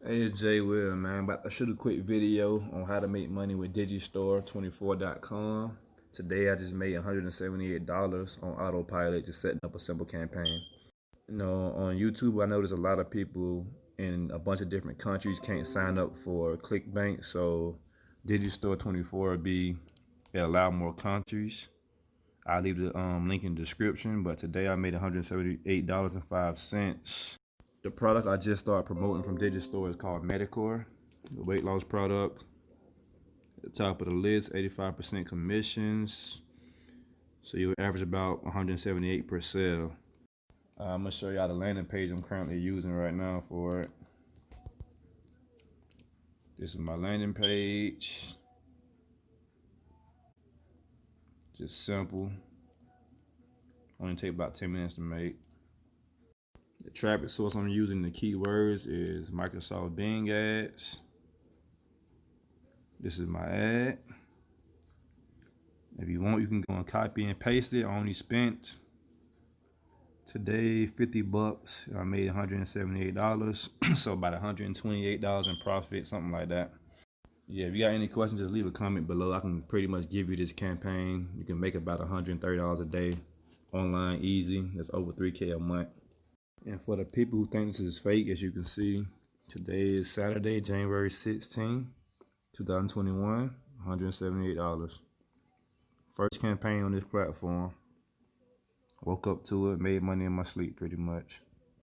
Hey, it's Jay Will, man. About to shoot a quick video on how to make money with digistore24.com. Today, I just made $178 on autopilot, just setting up a simple campaign. On YouTube, I notice a lot of people in a bunch of different countries can't sign up for ClickBank, so digistore24 it allow more countries. I'll leave the link in the description, but today I made $178.05. The product I just started promoting from Digistore is called Medicore, the weight loss product. At the top of the list, 85% commissions. So you average about 178 per sale. I'm gonna show y'all the landing page I'm currently using right now for it. This is my landing page. Just simple. Only take about 10 minutes to make. The traffic source I'm using, the keywords is Microsoft Bing ads. This is my ad. If you want, you can go and copy and paste it. I only spent today $50. I made $178, so about $128 in profit, something like that. Yeah, if you got any questions, just leave a comment below. I can pretty much give you this campaign. You can make about $130 a day online, easy. That's over 3K a month. And for the people who think this is fake, as you can see, today is Saturday, January 16, 2021, $178. First campaign on this platform. Woke up to it, made money in my sleep pretty much.